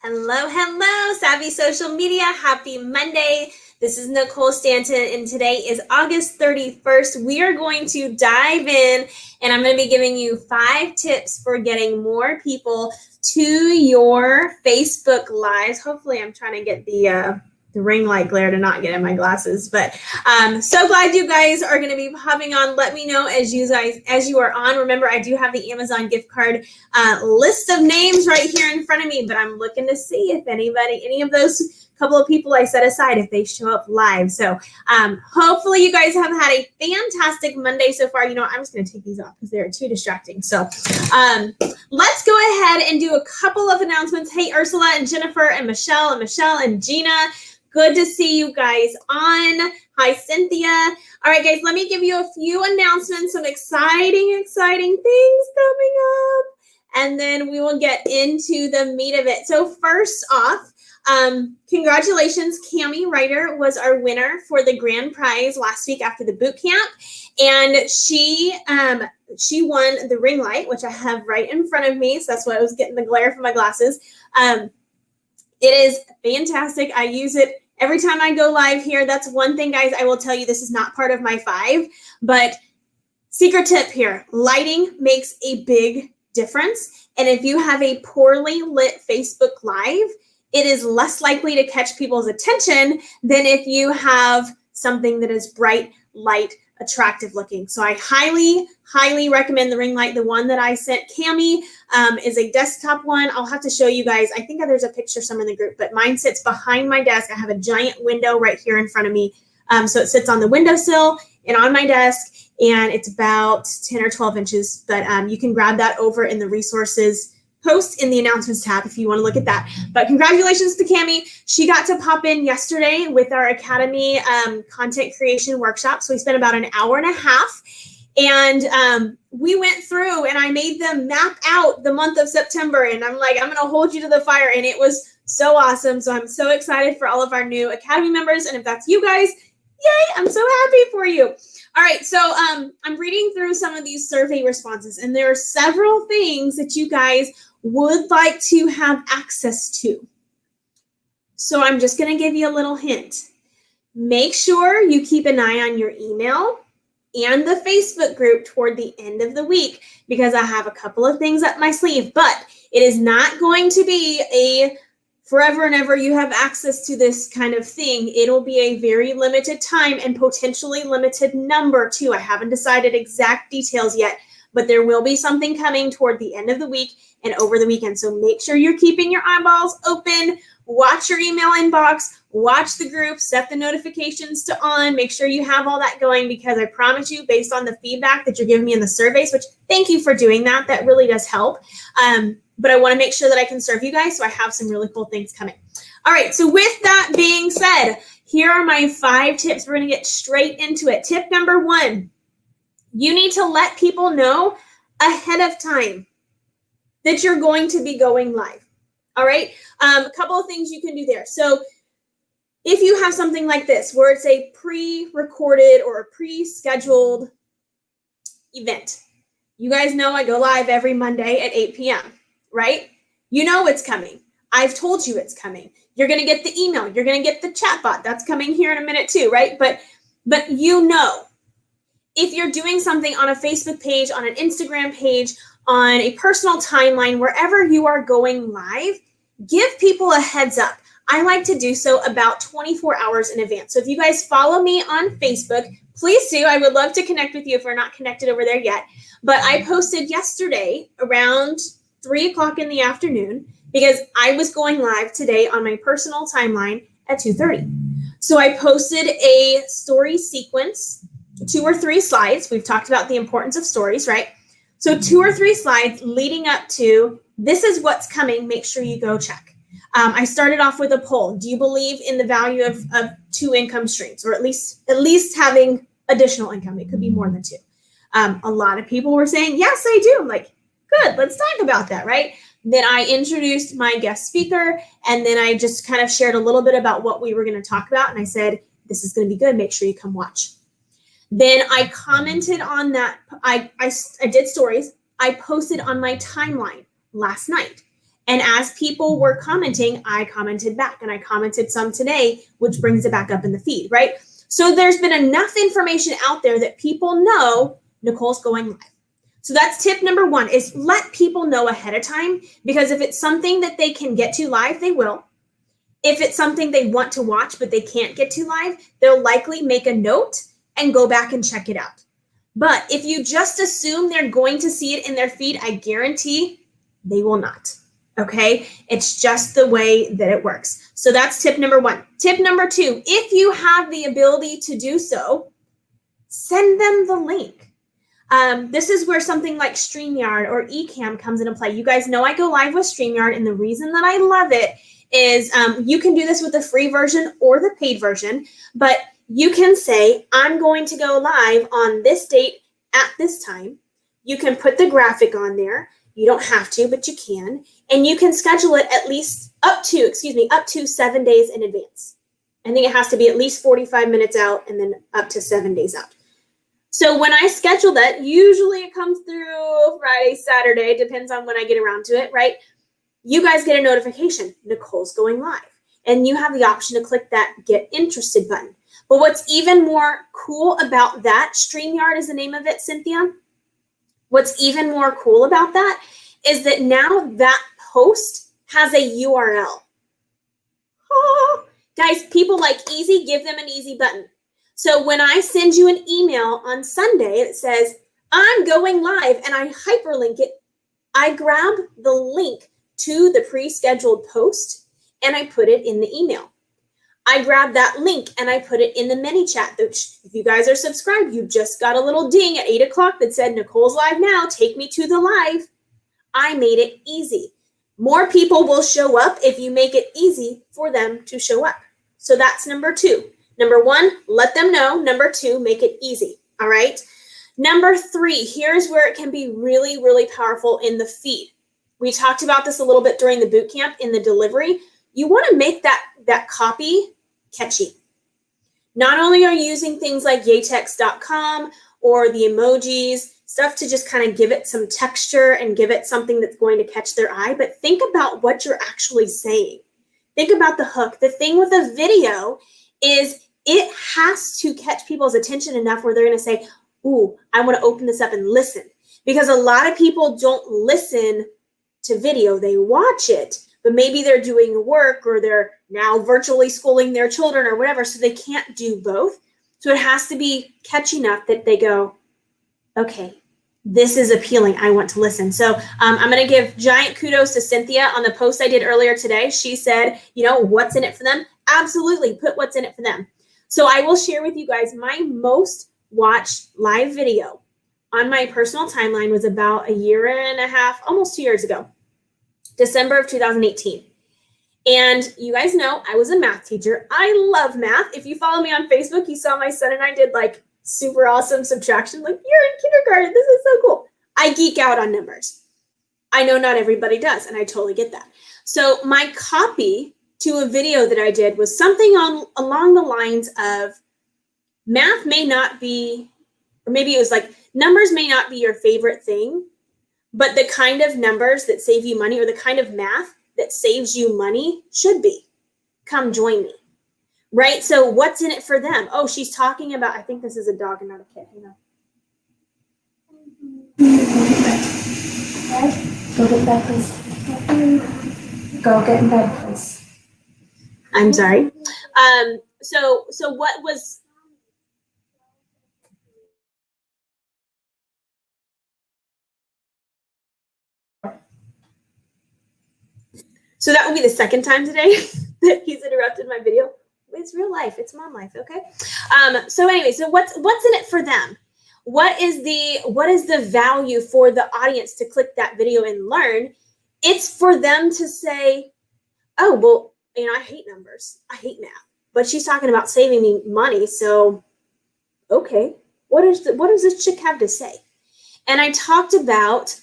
Hello, hello, Savvy Social Media. Happy Monday. This is Nicole Stanton, and today is August 31st. We are going to dive in, and I'm going to be giving you 5 tips for getting more people to your Facebook Lives. Hopefully, I'm trying to get the ring light glare to not get in my glasses, but so glad you guys are going to be hopping on. Let me know as you are on. Remember, I do have the Amazon gift card list of names right here in front of me, but I'm looking to see if any of those couple of people I set aside, if they show up live. So hopefully you guys have had a fantastic Monday so far. You know, I'm just going to take these off because they're too distracting. So let's go ahead and do a couple of announcements. Hey, Ursula and Jennifer and Michelle and Gina. Good to see you guys on. Hi, Cynthia. All right, guys, let me give you a few announcements, some exciting things coming up, and then we will get into the meat of it. So first off, congratulations, Cammie Ryder was our winner for the grand prize last week after the boot camp, and she won the ring light, which I have right in front of me, so that's why I was getting the glare from my glasses. It is fantastic. I use it every time I go live here. That's one thing, guys, I will tell you, this is not part of my 5, but secret tip here, lighting makes a big difference. And if you have a poorly lit Facebook Live, it is less likely to catch people's attention than if you have something that is bright, light, attractive looking. So I highly recommend the ring light. The one that I sent Cammie is a desktop one. I'll have to show you guys. I think there's a picture somewhere in the group, but mine sits behind my desk. I have a giant window right here in front of me. So it sits on the windowsill and on my desk, and it's about 10 or 12 inches, but you can grab that over in the resources post in the announcements tab if you want to look at that. But congratulations to Cammie. She got to pop in yesterday with our Academy content creation workshop. So we spent about an hour and a half, and we went through and I made them map out the month of September. And I'm like, I'm going to hold you to the fire. And it was so awesome. So I'm so excited for all of our new Academy members. And if that's you guys, yay, I'm so happy for you. All right, so I'm reading through some of these survey responses, and there are several things that you guys would like to have access to. So I'm just going to give you a little hint. Make sure you keep an eye on your email and the Facebook group toward the end of the week, because I have a couple of things up my sleeve, but it is not going to be a forever and ever you have access to this kind of thing. It'll be a very limited time and potentially limited number too. I haven't decided exact details yet, but there will be something coming toward the end of the week and over the weekend. So make sure you're keeping your eyeballs open, watch your email inbox, watch the group, set the notifications to on, make sure you have all that going, because I promise you, based on the feedback that you're giving me in the surveys, which thank you for doing that, that really does help. But I want to make sure that I can serve you guys, so I have some really cool things coming. All right, so with that being said, here are my 5 tips. We're going to get straight into it. Tip number 1, you need to let people know ahead of time that you're going to be going live. All right, a couple of things you can do there. So if you have something like this, where it's a pre-recorded or a pre-scheduled event, you guys know I go live every Monday at 8 p.m., right? You know it's coming. I've told you it's coming. You're going to get the email. You're going to get the chat bot. That's coming here in a minute too, right? But you know, if you're doing something on a Facebook page, on an Instagram page, on a personal timeline, wherever you are going live, give people a heads up. I like to do so about 24 hours in advance. So if you guys follow me on Facebook, please do. I would love to connect with you if we're not connected over there yet. But I posted yesterday around 3 o'clock in the afternoon, because I was going live today on my personal timeline at 2:30. So I posted a story sequence, 2 or 3 slides. We've talked about the importance of stories, right? So 2 or 3 slides leading up to, this is what's coming. Make sure you go check. I started off with a poll. Do you believe in the value of 2 income streams, or at least having additional income? It could be more than 2. A lot of people were saying, yes, I do. I'm like, good, let's talk about that, right? Then I introduced my guest speaker, and then I just kind of shared a little bit about what we were going to talk about. And I said, this is going to be good. Make sure you come watch. Then I commented on that. I did stories. I posted on my timeline last night. And as people were commenting, I commented back, and I commented some today, which brings it back up in the feed, right? So there's been enough information out there that people know Nicole's going live. So that's tip number one, is let people know ahead of time, because if it's something that they can get to live, they will. If it's something they want to watch but they can't get to live, they'll likely make a note and go back and check it out. But if you just assume they're going to see it in their feed, I guarantee they will not. Okay? It's just the way that it works. So that's tip number one. Tip number two, if you have the ability to do so, send them the link. This is where something like StreamYard or Ecamm comes into play. You guys know I go live with StreamYard, and the reason that I love it is you can do this with the free version or the paid version, but you can say, I'm going to go live on this date at this time. You can put the graphic on there. You don't have to, but you can. And you can schedule it at least up to 7 days in advance. I think it has to be at least 45 minutes out and then up to 7 days out. So when I schedule that, usually it comes through Friday, Saturday, depends on when I get around to it, right? You guys get a notification, Nicole's going live. And you have the option to click that Get Interested button. But what's even more cool about that, StreamYard is the name of it, Cynthia. What's even more cool about that is that now that post has a URL. Oh, guys, people like easy, give them an easy button. So when I send you an email on Sunday that says, I'm going live, and I hyperlink it, I grab the link to the pre-scheduled post and I put it in the email. I grab that link and I put it in the mini chat. If you guys are subscribed, you just got a little ding at 8 o'clock that said, Nicole's live now, take me to the live. I made it easy. More people will show up if you make it easy for them to show up. So that's number two. Number one, let them know. Number two, make it easy. All right. Number three, here's where it can be really, really powerful in the feed. We talked about this a little bit during the boot camp in the delivery. You want to make that copy catchy. Not only are you using things like yatex.com or the emojis, stuff to just kind of give it some texture and give it something that's going to catch their eye, but think about what you're actually saying. Think about the hook. The thing with a video is it has to catch people's attention enough where they're going to say, ooh, I want to open this up and listen. Because a lot of people don't listen to video, they watch it, but maybe they're doing work or they're now virtually schooling their children or whatever, so they can't do both. So it has to be catchy enough that they go, okay, this is appealing, I want to listen. So I'm going to give giant kudos to Cynthia on the post I did earlier today. She said, what's in it for them? Absolutely, put what's in it for them. So I will share with you guys my most watched live video on my personal timeline was about a year and a half, almost 2 years ago, December of 2018. And you guys know I was a math teacher. I love math. If you follow me on Facebook, you saw my son and I did like super awesome subtraction. Like, you're in kindergarten. This is so cool. I geek out on numbers. I know not everybody does, and I totally get that. So my copy to a video that I did was something along the lines of math may not be, or maybe it was like numbers may not be your favorite thing, but the kind of numbers that save you money or the kind of math that saves you money should be. Come join me. Right? So what's in it for them? Oh, she's talking about, I think this is a dog and not a kid. Go get bed, please. Go get in bed, please. I'm sorry. So what was... So that will be the second time today that he's interrupted my video. It's real life. It's mom life, okay? So anyway, so what's in it for them? What is the value for the audience to click that video and learn? It's for them to say, oh, well, I hate numbers. I hate math. But she's talking about saving me money, so okay. What does this chick have to say? And I talked about,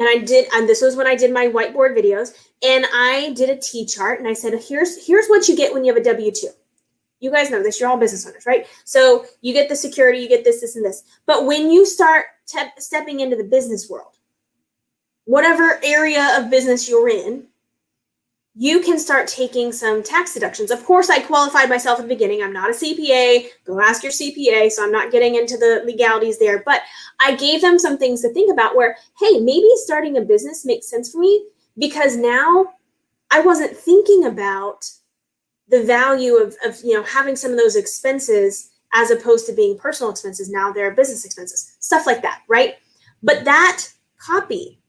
and this was when I did my whiteboard videos, and I did a T-chart, and I said, here's what you get when you have a W-2. You guys know this. You're all business owners, right? So you get the security, you get this, and this. But when you start stepping into the business world, whatever area of business you're in, you can start taking some tax deductions. Of course, I qualified myself at the beginning. I'm not a CPA. Go ask your CPA. So I'm not getting into the legalities there. But I gave them some things to think about where, hey, maybe starting a business makes sense for me because now I wasn't thinking about the value of having some of those expenses as opposed to being personal expenses. Now they're business expenses, stuff like that, right? But that copy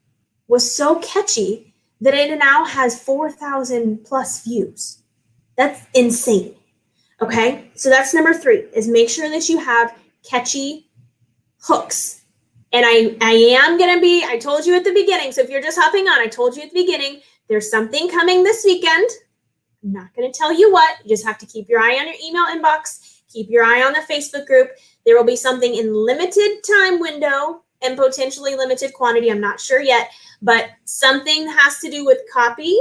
was so catchy that it now has 4,000 plus views. That's insane. Okay, so that's number 3, is make sure that you have catchy hooks. And I told you at the beginning, so if you're just hopping on, I told you at the beginning, there's something coming this weekend. I'm not going to tell you what. You just have to keep your eye on your email inbox, keep your eye on the Facebook group. There will be something in limited time window and potentially limited quantity. I'm not sure yet, but something that has to do with copy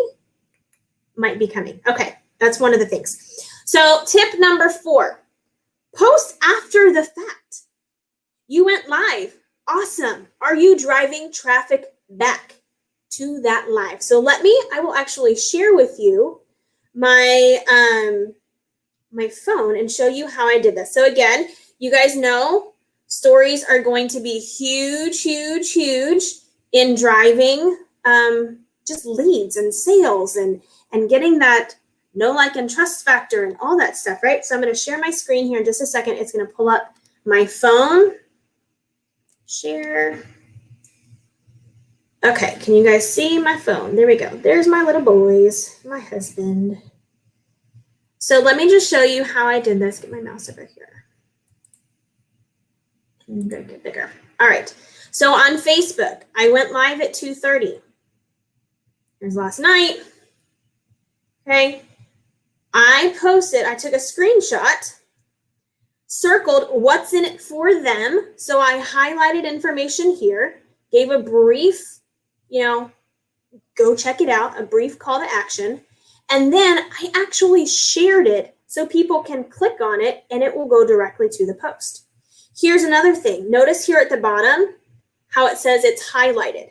might be coming. Okay, that's one of the things. So tip number 4, post after the fact. You went live. Awesome. Are you driving traffic back to that live? So I will actually share with you my phone and show you how I did this. So again, you guys know stories are going to be huge, huge, huge in driving just leads and sales and getting that know, like, and trust factor and all that stuff, right? So I'm going to share my screen here in just a second. It's going to pull up my phone. Share. Okay, can you guys see my phone? There we go. There's my little boys, my husband. So let me just show you how I did this. Get my mouse over here. I'm going to get bigger. All right. So on Facebook, I went live at 2:30. Here's last night. Okay. I took a screenshot, circled what's in it for them. So I highlighted information here, gave a brief, go check it out, a brief call to action. And then I actually shared it so people can click on it and it will go directly to the post. Here's another thing. Notice here at the bottom how it says it's highlighted.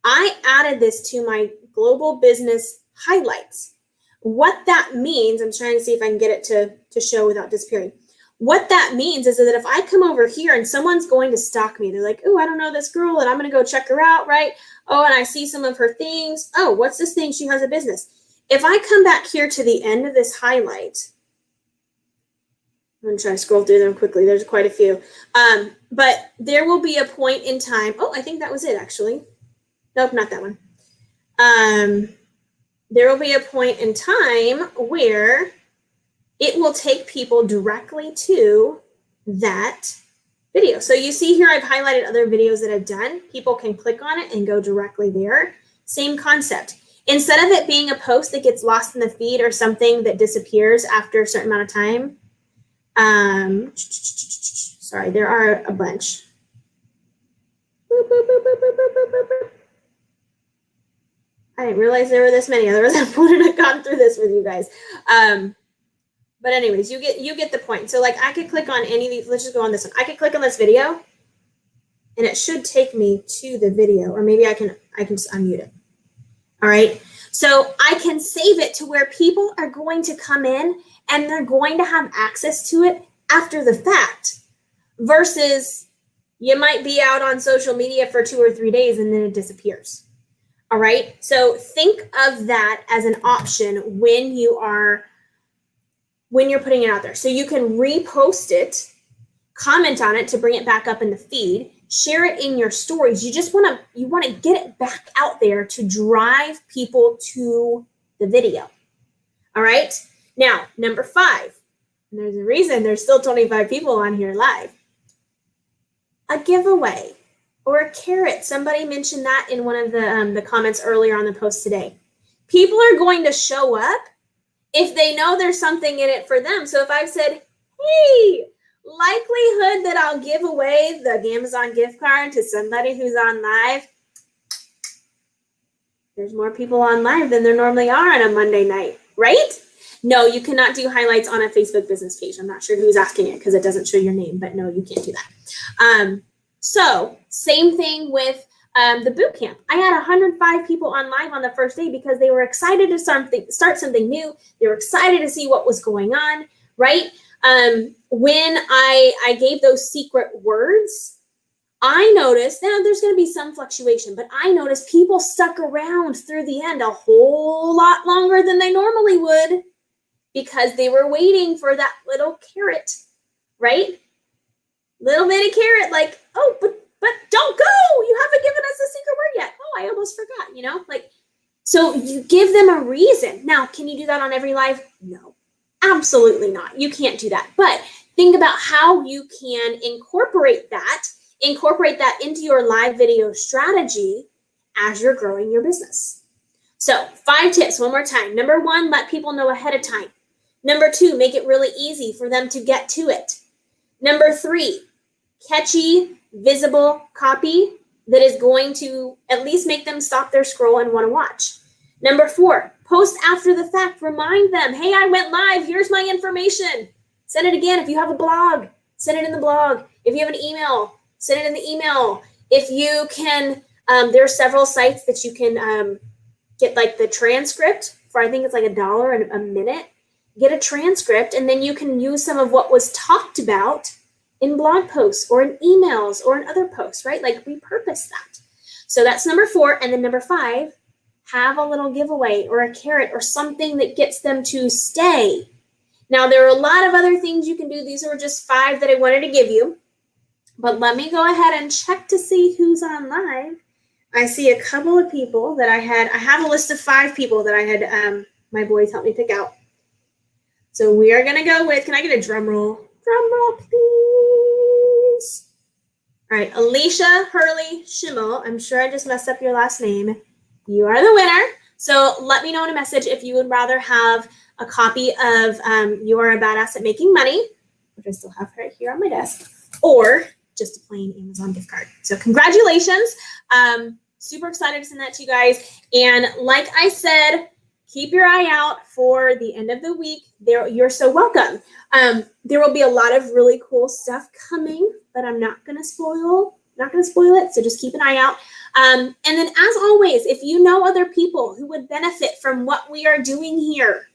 I added this to my global business highlights. What that means, I'm trying to see if I can get it to show without disappearing. What that means is that if I come over here and someone's going to stalk me, they're like, oh, I don't know this girl and I'm going to go check her out, right? Oh, and I see some of her things. Oh, what's this thing? She has a business. If I come back here to the end of this highlight, I'm going to try to scroll through them quickly. There's quite a few. But there will be a point in time. Oh, I think that was it, actually. Nope, not that one. There will be a point in time where it will take people directly to that video. So you see here, I've highlighted other videos that I've done. People can click on it and go directly there. Same concept. Instead of it being a post that gets lost in the feed or something that disappears after a certain amount of time. Sorry, there are a bunch. Boop, boop, boop, boop, boop, boop, boop, boop. I didn't realize there were this many. Otherwise, I wouldn't have gone through this with you guys. But anyways, you get the point. So like I could click on any of these. Let's just go on this one. I could click on this video, and it should take me to the video, or maybe I can just unmute it. All right. So I can save it to where people are going to come in and they're going to have access to it after the fact, versus you might be out on social media for 2 or 3 days and then it disappears. All right. So think of that as an option when you're putting it out there. So you can repost it, comment on it to bring it back up in the feed, share it in your stories. You want to get it back out there to drive people to the video. All right. Now, number 5, and there's a reason there's still 25 people on here live. A giveaway or a carrot. Somebody mentioned that in one of the comments earlier on the post today. People are going to show up if they know there's something in it for them. So if I've said, hey, likelihood that I'll give away the Amazon gift card to somebody who's on live, there's more people on live than there normally are on a Monday night, right? No, you cannot do highlights on a Facebook business page. I'm not sure who's asking it because it doesn't show your name, but no, you can't do that. So same thing with the boot camp. I had 105 people on live on the first day because they were excited to start something new. They were excited to see what was going on, right? When I gave those secret words, I noticed, now there's going to be some fluctuation, but I noticed people stuck around through the end a whole lot longer than they normally would because they were waiting for that little carrot, right? Little bitty carrot, like, oh, but don't go. You haven't given us a secret word yet. Oh, I almost forgot, like, so you give them a reason. Now, can you do that on every live? No, absolutely not. You can't do that. But think about how you can incorporate that into your live video strategy as you're growing your business. So 5 tips, one more time. Number 1, let people know ahead of time. Number 2, make it really easy for them to get to it. Number 3, catchy, visible copy that is going to at least make them stop their scroll and want to watch. Number 4, post after the fact. Remind them, hey, I went live. Here's my information. Send it again. If you have a blog, send it in the blog. If you have an email, send it in the email. If you can, there are several sites that you can get like the transcript for, I think it's like $1 a minute. Get a transcript, and then you can use some of what was talked about in blog posts or in emails or in other posts, right? Like repurpose that. So that's number 4. And then number 5, have a little giveaway or a carrot or something that gets them to stay. Now, there are a lot of other things you can do. These are just 5 that I wanted to give you. But let me go ahead and check to see who's on live. I see a couple of people that I have a list of 5 people that I had my boys help me pick out. So we are going to go with, can I get a drum roll? Drum roll, please. All right, Alicia Hurley Schimmel. I'm sure I just messed up your last name. You are the winner. So let me know in a message if you would rather have a copy of You Are a Badass at Making Money, which I still have right here on my desk, or just a plain Amazon gift card. So congratulations. Super excited to send that to you guys. And like I said, keep your eye out for the end of the week. You're so welcome. There will be a lot of really cool stuff coming, but I'm not going to spoil it. So just keep an eye out. And then as always, if you know other people who would benefit from what we are doing here,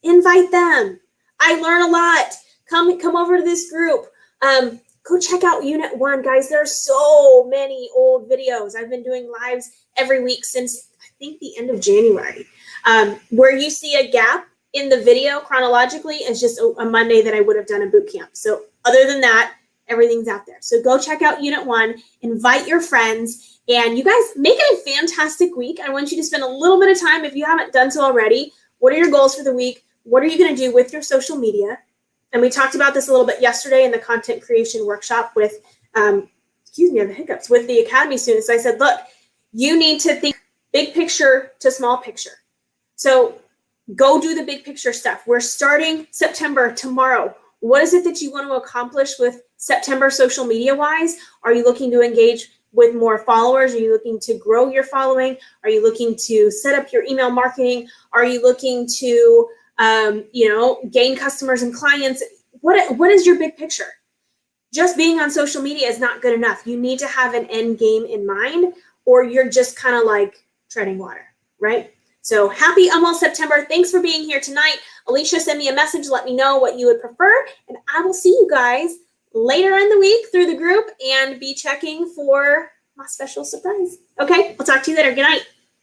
invite them. I learn a lot. Come over to this group. Go check out Unit 1, guys. There are so many old videos. I've been doing lives every week since I think the end of January. Where you see a gap in the video chronologically is just a Monday that I would have done a boot camp. So other than that, everything's out there. So go check out Unit 1, invite your friends, and you guys make it a fantastic week. I want you to spend a little bit of time, if you haven't done so already. What are your goals for the week? What are you going to do with your social media? And we talked about this a little bit yesterday in the content creation workshop with, I have the hiccups, with the Academy students. I said, look, you need to think big picture to small picture. So go do the big picture stuff. We're starting September tomorrow. What is it that you want to accomplish with September social media wise? Are you looking to engage with more followers? Are you looking to grow your following? Are you looking to set up your email marketing? Are you looking to gain customers and clients? What is your big picture? Just being on social media is not good enough. You need to have an end game in mind, or you're just kind of like treading water, right? So happy almost September. Thanks for being here tonight. Alicia, send me a message. Let me know what you would prefer. And I will see you guys later in the week through the group and be checking for my special surprise. Okay, I'll talk to you later. Good night.